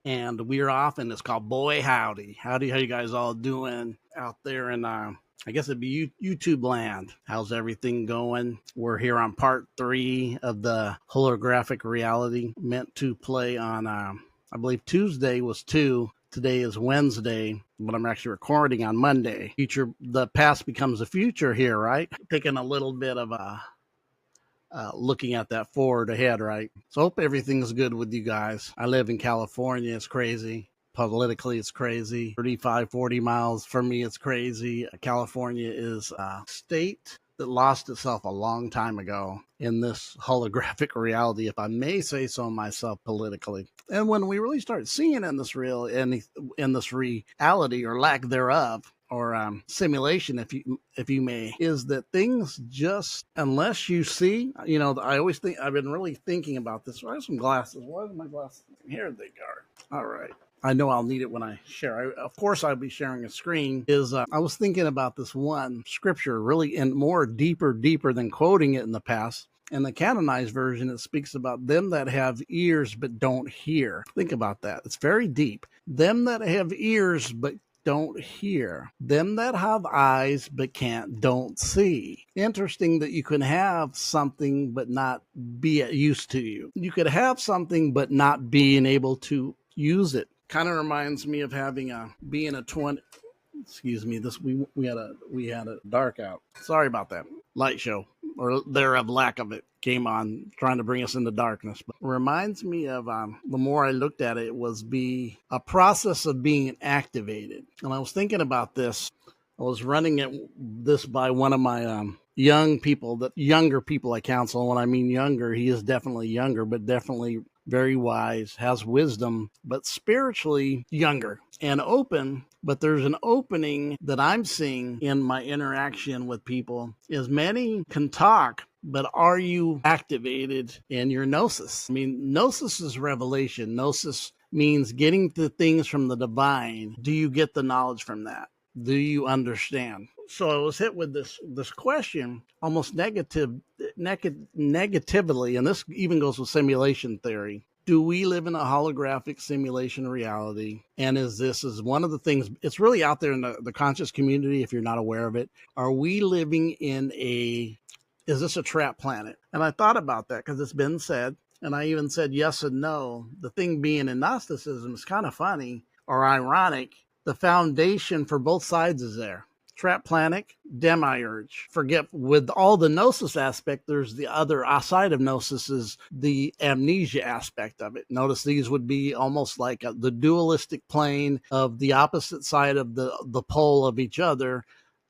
and we're off, and it's called Boy Howdy. Howdy, how you guys all doing out there in I guess it'd be YouTube land. How's everything going? We're here on part 3 of the holographic reality, meant to play on I believe Tuesday was 2. Today is Wednesday, but I'm actually recording on Monday. The past becomes the future here, right? Taking a little bit of a looking at that forward ahead, right? So hope everything's good with you guys. I live in California. It's crazy. Politically, it's crazy. 35, 40 miles from me, it's crazy. California is a state that lost itself a long time ago in this holographic reality, if I may say so myself, politically. And when we really start seeing in this reality or lack thereof, or simulation, if you may, is that things just, unless you see, I always think, I've been really thinking about this. I have some glasses. Why are my glasses? Here they are. All right. I know I'll need it when I share. Of course, I'll be sharing a screen. I was thinking about this one scripture, really, and more deeper than quoting it in the past. In the canonized version, it speaks about them that have ears but don't hear. Think about that. It's very deep. Them that have ears but don't hear. Them that have eyes but don't see. Interesting that you can have something but not be used to you. You could have something but not being able to use it. Kind of reminds me of being a 20. Excuse me. We had a dark out. Sorry about that. Light show, or thereof lack of it, came on trying to bring us into darkness. But reminds me of the more I looked at it, it was a process of being activated. And I was thinking about this. I was running this by one of my younger people I counsel. And when I mean younger, he is definitely younger, but definitely very wise, has wisdom, but spiritually younger and open. But there's an opening that I'm seeing in my interaction with people, is many can talk, but are you activated in your gnosis? I mean, gnosis is revelation. Gnosis means getting the things from the divine. Do you get the knowledge from that? Do you understand? So I was hit with this question, almost negatively, and this even goes with simulation theory. Do we live in a holographic simulation reality? And is one of the things, it's really out there in the conscious community if you're not aware of it. Are we living is this a trap planet? And I thought about that because it's been said, and I even said yes and no. The thing being in Gnosticism is kind of funny or ironic. The foundation for both sides is there. Trap planet, demiurge. Forget, with all the gnosis aspect, there's the other side of gnosis, is the amnesia aspect of it. Notice these would be almost like the dualistic plane of the opposite side of the pole of each other.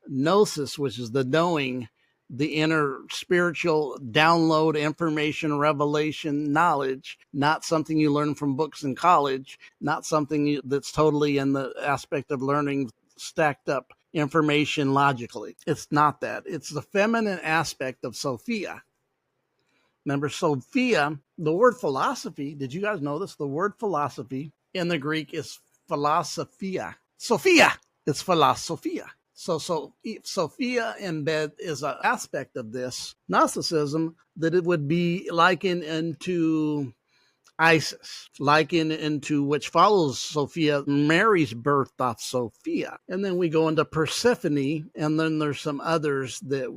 Gnosis, which is the knowing, the inner spiritual download information, revelation, knowledge, not something you learn from books in college, not something that's totally in the aspect of learning stacked up information logically. It's not that. It's the feminine aspect of Sophia. Remember, Sophia, the word philosophy, did you guys know this? The word philosophy in the Greek is philosophia. Sophia, it's philosophia. So Sophia embed is an aspect of this Gnosticism that it would be likened into Isis, likened into, which follows Sophia, Mary's birth off Sophia. And then we go into Persephone, and then there's some others that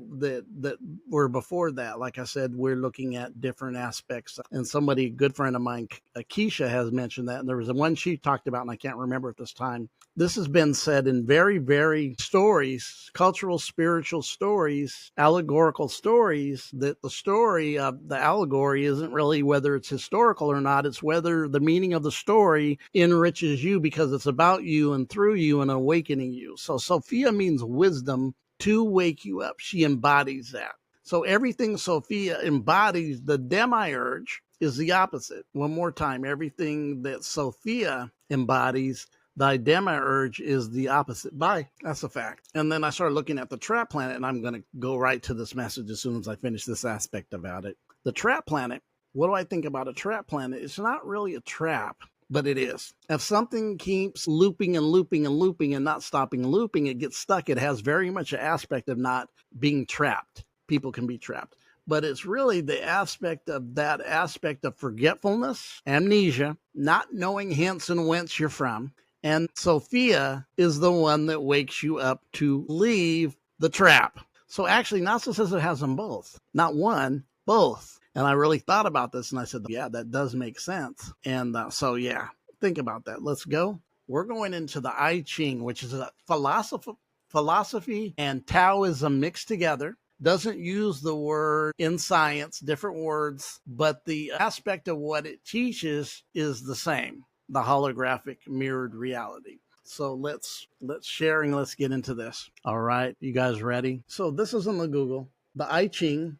were before that. Like I said, we're looking at different aspects. And somebody, a good friend of mine, Keisha, has mentioned that. And there was one she talked about, and I can't remember at this time. This has been said in very, very stories, cultural, spiritual stories, allegorical stories, that the story of the allegory isn't really whether it's historical or not. It's whether the meaning of the story enriches you because it's about you and through you and awakening you. So Sophia means wisdom to wake you up. She embodies that. So everything Sophia embodies, the demiurge, is the opposite. One more time, everything that Sophia embodies, thy demiurge, is the opposite. Bye. That's a fact. And then I started looking at the trap planet, and I'm going to go right to this message as soon as I finish this aspect about it. The trap planet, what do I think about a trap planet? It's not really a trap, but it is. If something keeps looping and looping and looping and not stopping looping, it gets stuck. It has very much an aspect of not being trapped. People can be trapped. but it's really the aspect of forgetfulness, amnesia, not knowing hence and whence you're from. And Sophia is the one that wakes you up to leave the trap. So actually, Gnosticism has them both, not one, both. And I really thought about this and I said, yeah, that does make sense. And so, yeah, think about that. Let's go. We're going into the I Ching, which is a philosophy and Taoism mixed together. Doesn't use the word in science, different words, but the aspect of what it teaches is the same, the holographic mirrored reality. So let's get into this. All right, you guys ready? So this is on the Google. The I Ching,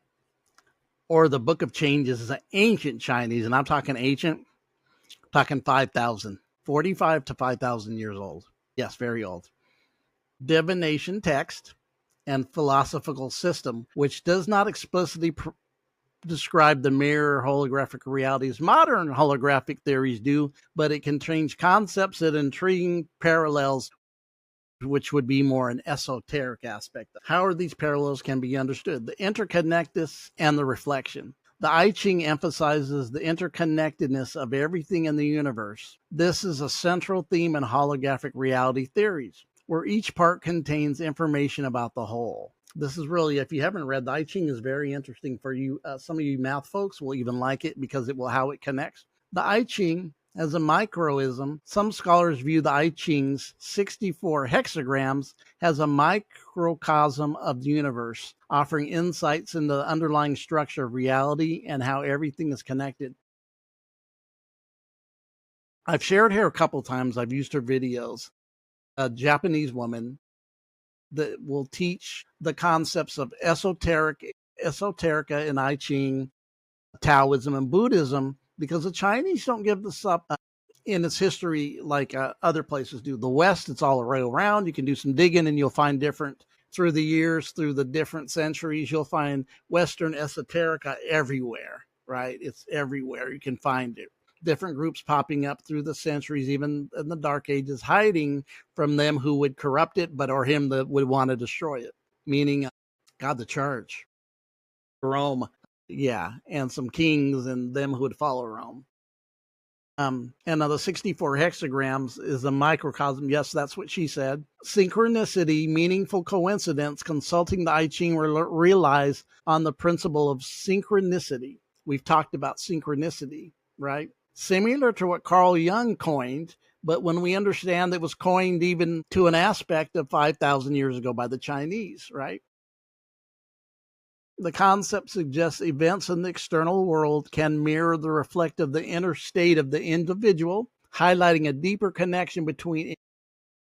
or the Book of Changes, is an ancient Chinese, and I'm talking ancient, talking 5,000, 45 to 5,000 years old. Yes, very old. Divination text and philosophical system, which does not explicitly describe the mirror holographic realities modern holographic theories do, but it contains concepts and intriguing parallels, which would be more an esoteric aspect. How are these parallels can be understood? The interconnectedness and the reflection. The I Ching emphasizes the interconnectedness of everything in the universe. This is a central theme in holographic reality theories, where each part contains information about the whole. This is really, if you haven't read, the I Ching is very interesting for you. Some of you math folks will even like it because it will how it connects. The I Ching as a microism, some scholars view the I Ching's 64 hexagrams as a microcosm of the universe, offering insights into the underlying structure of reality and how everything is connected. I've shared her a couple times. I've used her videos. A Japanese woman that will teach the concepts of esoterica and I Ching, Taoism, and Buddhism, because the Chinese don't give this up in its history like other places do. The West, it's all around. You can do some digging and you'll find different, through the years, through the different centuries, you'll find Western esoterica everywhere, right? It's everywhere. You can find it. Different groups popping up through the centuries, even in the Dark Ages, hiding from them who would corrupt it, or him that would want to destroy it. Meaning, God, the church, Rome, yeah, and some kings and them who would follow Rome. And now the 64 hexagrams is a microcosm. Yes, that's what she said. Synchronicity, meaningful coincidence. Consulting the I Ching relies on the principle of synchronicity. We've talked about synchronicity, right? Similar to what Carl Jung coined, but when we understand it was coined even to an aspect of 5,000 years ago by the Chinese, right? The concept suggests events in the external world can mirror the reflective of the inner state of the individual, highlighting a deeper connection between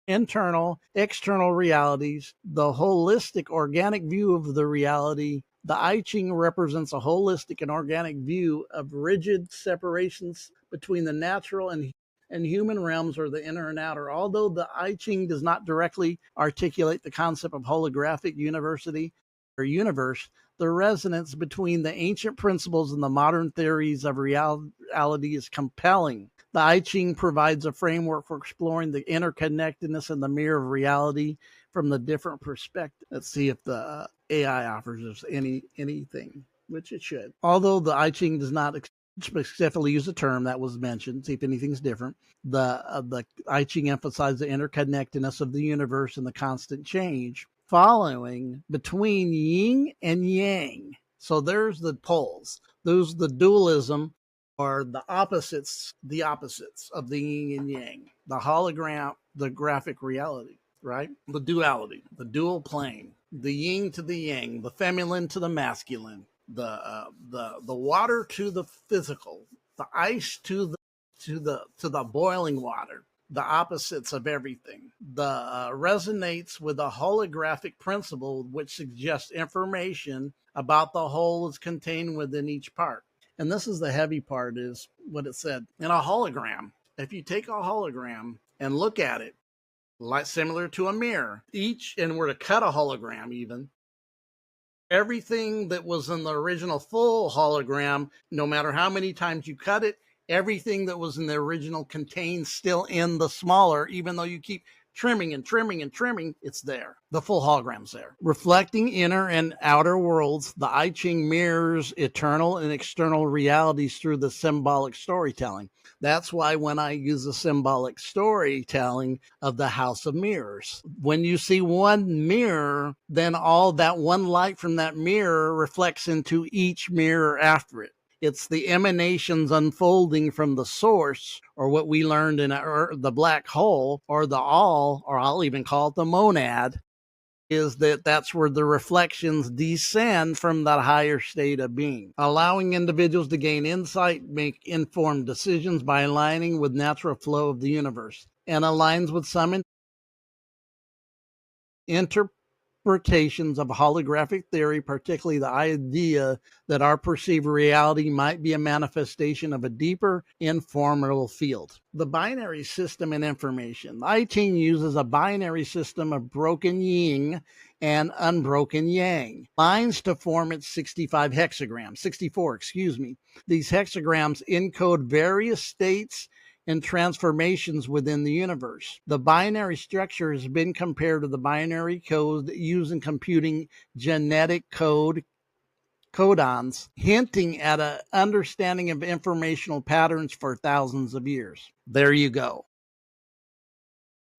internal, external realities. The holistic, organic view of the reality. The I Ching represents a holistic and organic view of rigid separations between the natural and human realms, or the inner and outer. Although the I Ching does not directly articulate the concept of holographic universe, the resonance between the ancient principles and the modern theories of reality is compelling. The I Ching provides a framework for exploring the interconnectedness and the mirror of reality from the different perspectives. Let's see if the AI offers us anything, which it should. Although the I Ching does not specifically use the term that was mentioned, see if anything's different. The I Ching emphasizes the interconnectedness of the universe and the constant change following between yin and yang. So there's the poles. Those the dualism, or the opposites of the yin and yang. The hologram, the graphic reality, right? The duality, the dual plane, the yin to the yang, the feminine to the masculine, the water to the physical, the ice to the boiling water. The opposites of everything. The resonates with the holographic principle, which suggests information about the whole is contained within each part. And this is the heavy part, is what it said. In a hologram, if you take a hologram and look at it, like similar to a mirror, and we're to cut a hologram even, everything that was in the original full hologram, no matter how many times you cut it, everything that was in the original contains still in the smaller, even though you keep trimming and trimming and trimming, it's there. The full hologram's there. Reflecting inner and outer worlds, the I Ching mirrors eternal and external realities through the symbolic storytelling. That's why when I use the symbolic storytelling of the House of Mirrors, when you see one mirror, then all that one light from that mirror reflects into each mirror after it. It's the emanations unfolding from the source, or what we learned in the black hole, or the all, or I'll even call it the monad, is that's where the reflections descend from that higher state of being, allowing individuals to gain insight, make informed decisions by aligning with natural flow of the universe, and aligns with some interpretations of holographic theory, particularly the idea that our perceived reality might be a manifestation of a deeper informational field. The binary system in information. The I Ching uses a binary system of broken yin and unbroken yang lines to form its 64 hexagrams. These hexagrams encode various states and transformations within the universe. The binary structure has been compared to the binary code used in computing genetic codons, hinting at an understanding of informational patterns for thousands of years. There you go.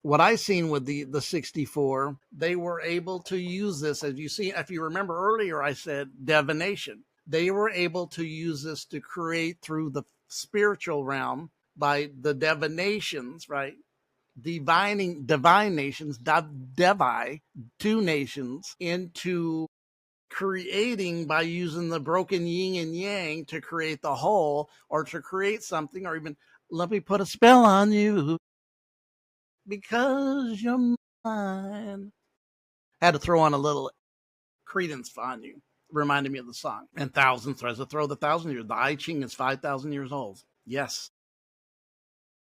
What I seen with the 64, they were able to use this, as you see, if you remember earlier, I said divination. They were able to use this to create through the spiritual realm by the divinations, right? Divine nations, two nations into creating by using the broken yin and yang to create the whole, or to create something, or even let me put a spell on you because you're mine. Had to throw on a little credence on you. Reminded me of the song. And thousand threads to throw the 1,000 years. The I Ching is 5,000 years old. Yes.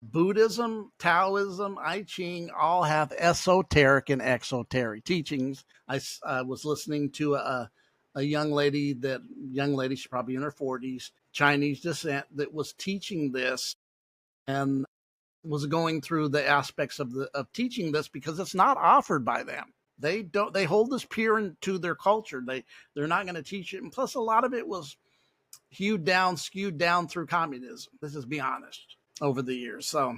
Buddhism, Taoism, I Ching all have esoteric and exoteric teachings. I was listening to a young lady, she's probably in her 40s, Chinese descent, that was teaching this and was going through the aspects of teaching this because it's not offered by them. They hold this pure into their culture. They're not going to teach it. And plus a lot of it was skewed down through communism. Let's just be honest. Over the years, so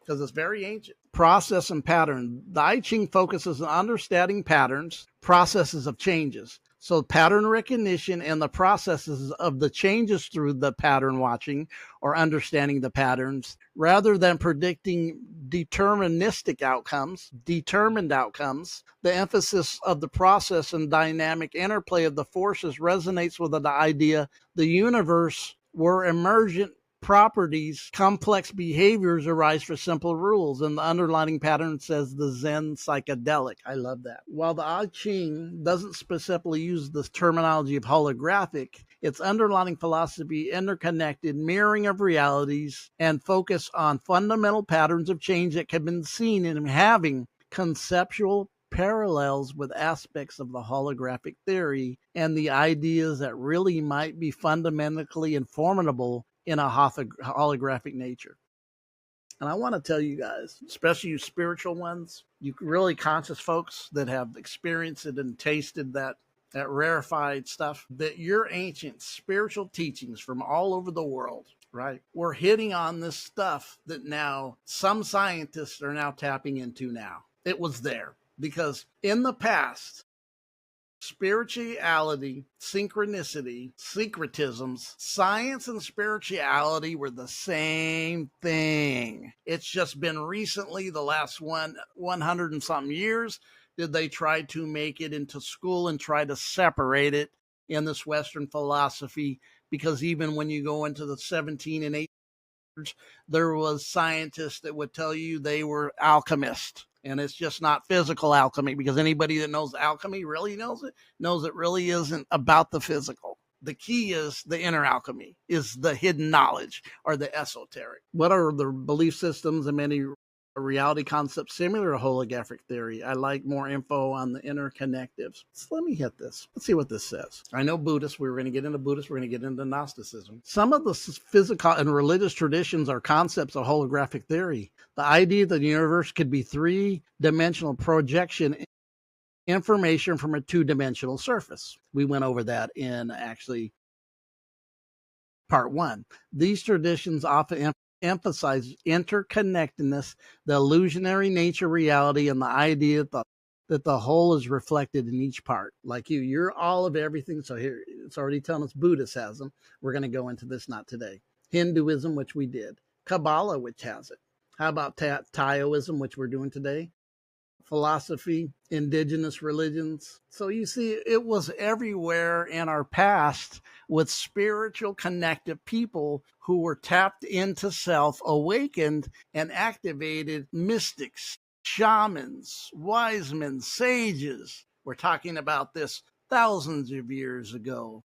because it's very ancient. Process and pattern. The I Ching focuses on understanding patterns, processes of changes. So pattern recognition and the processes of the changes through the pattern watching or understanding the patterns, rather than predicting determined outcomes. The emphasis of the process and dynamic interplay of the forces resonates with the idea the universe were emergent properties, complex behaviors arise for simple rules, and the underlying pattern says the Zen psychedelic. I love that. While the I Ching doesn't specifically use the terminology of holographic, its underlying philosophy, interconnected mirroring of realities, and focus on fundamental patterns of change that can be seen in having conceptual parallels with aspects of the holographic theory and the ideas that really might be fundamentally informative in a holographic nature. And I want to tell you guys, especially you spiritual ones, you really conscious folks that have experienced it and tasted that rarefied stuff, that your ancient spiritual teachings from all over the world, right, we're hitting on this stuff that now some scientists are now tapping into now. It was there because in the past, spirituality, synchronicity, syncretisms, science and spirituality were the same thing. It's just been recently, the last 100 and something years, did they try to make it into school and try to separate it in this Western philosophy, because even when you go into the 17 and 1800s, there was scientists that would tell you they were alchemists. And it's just not physical alchemy, because anybody that knows alchemy really knows it really isn't about the physical. The key is the inner alchemy, is the hidden knowledge or the esoteric. What are the belief systems and many a reality concept similar to holographic theory. I like more info on the interconnectives. So let me hit this. Let's see what this says. I know Buddhists. We were going to get into Buddhists. We're going to get into Gnosticism. Some of the physical and religious traditions are concepts of holographic theory. The idea that the universe could be three-dimensional projection information from a two-dimensional surface. We went over that in actually part 1. These traditions often emphasize interconnectedness, the illusionary nature of reality, and the idea that the whole is reflected in each part. Like you're all of everything. So here, it's already telling us Buddhist has them. We're going to go into this not today. Hinduism, which we did. Kabbalah, which has it. How about Taoism, which we're doing today? Philosophy, indigenous religions. So you see, it was everywhere in our past with spiritual connected people who were tapped into self, awakened, and activated mystics, shamans, wise men, sages. We're talking about this thousands of years ago.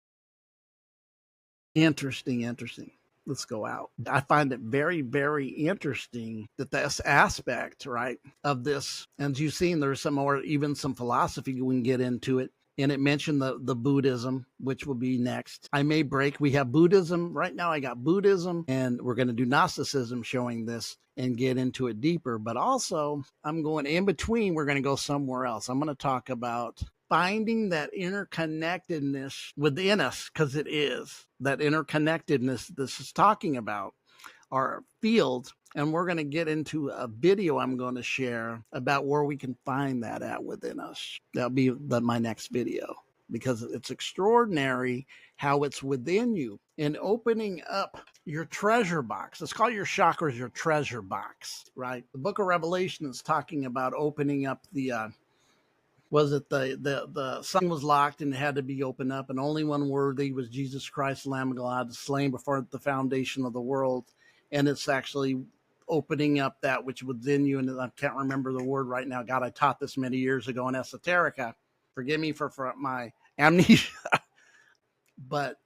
Interesting. Let's go out. I find it very, very interesting that this aspect, right, of this, and you've seen there's some more, even some philosophy, we can get into it. And it mentioned the Buddhism, which will be next. I may break. We have Buddhism. Right now I got Buddhism, and we're going to do Gnosticism showing this and get into it deeper. But also, I'm going in between. We're going to go somewhere else. I'm going to talk about finding that interconnectedness within us, because it is that interconnectedness this is talking about, our field. And we're going to get into a video I'm going to share about where we can find that at within us. That'll be my next video, because it's extraordinary how it's within you and opening up your treasure box. Let's call your chakras your treasure box, right? The book of Revelation is talking about opening up the sun was locked and it had to be opened up, and only one worthy was Jesus Christ, the Lamb of God, slain before the foundation of the world. And it's actually opening up that which within you. And I can't remember the word right now. God, I taught this many years ago in esoterica. Forgive me for my amnesia. But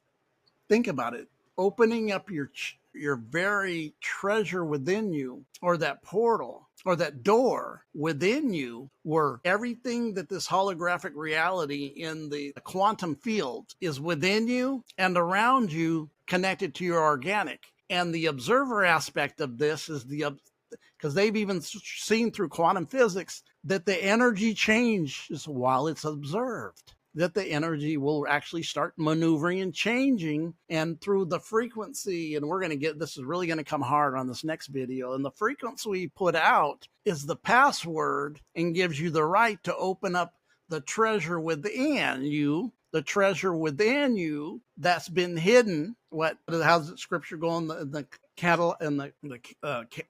think about it. Opening up your very treasure within you, or that portal, or that door within you, where everything that this holographic reality in the quantum field is within you and around you, connected to your organic. And the observer aspect of this is because they've even seen through quantum physics that the energy changes while it's observed, that the energy will actually start maneuvering and changing, and through the frequency. And we're going to get, this is really going to come hard on this next video. And the frequency we put out is the password and gives you the right to open up the treasure within you, that's been hidden. How's the scripture going? The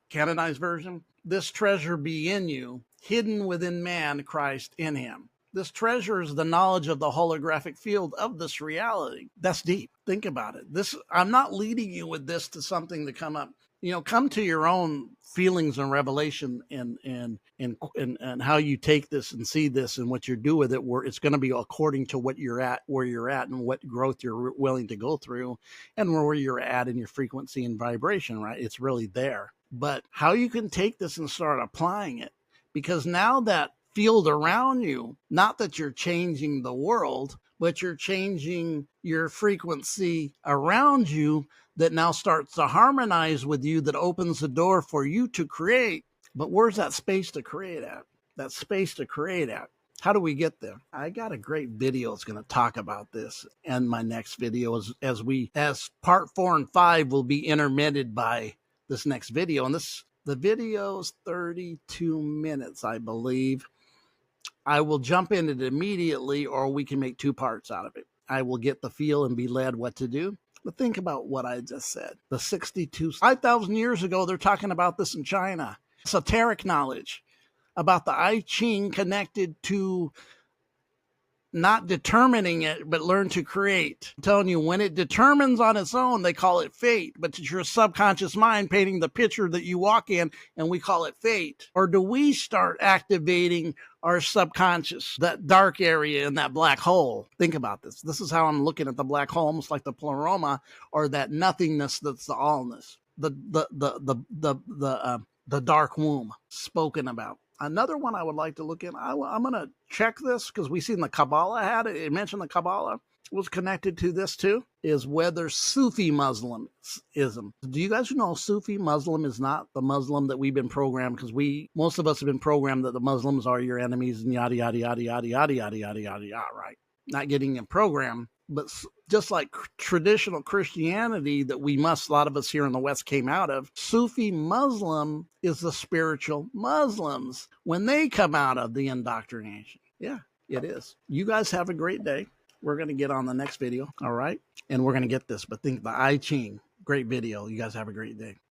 canonized version. This treasure be in you, hidden within man, Christ in him. This treasure is the knowledge of the holographic field of this reality. That's deep. Think about it. I'm not leading you with this to something to come up. Come to your own feelings and revelation, and how you take this and see this and what you do with it, where it's going to be according to where you're at, and what growth you're willing to go through, and where you're at in your frequency and vibration, right? It's really there. But how you can take this and start applying it, because now that field around you, not that you're changing the world, but you're changing your frequency around you, that now starts to harmonize with you, that opens the door for you to create. But where's that space to create at? How do we get there? I got a great video that's going to talk about this. And my next video as part 4 and 5 will be intermitted by this next video. And the video is 32 minutes, I believe. I will jump in it immediately, or we can make 2 parts out of it. I will get the feel and be led what to do. But think about what I just said. 5,000 years ago, they're talking about this in China. Esoteric knowledge about the I Ching connected to not determining it, but learn to create. I'm telling you, when it determines on its own, they call it fate. But it's your subconscious mind painting the picture that you walk in, and we call it fate. Or do we start activating our subconscious, that dark area in that black hole? Think about this. This is how I'm looking at the black hole, almost like the pleroma, or that nothingness that's the allness. The the dark womb spoken about. Another one I would like to look in, I'm going to check this because we seen the Kabbalah had it. It mentioned the Kabbalah was connected to this too, is whether Sufi Muslimism. Do you guys know Sufi Muslim is not the Muslim that we've been programmed, because most of us have been programmed that the Muslims are your enemies and yada, yada, yada, yada, yada, yada, yada, yada, yada, right? Not getting a program, but just like traditional Christianity that a lot of us here in the West came out of, Sufi Muslim is the spiritual Muslims when they come out of the indoctrination. Yeah, it is. You guys have a great day. We're going to get on the next video, all right? And we're going to get this, but think the I Ching, great video. You guys have a great day.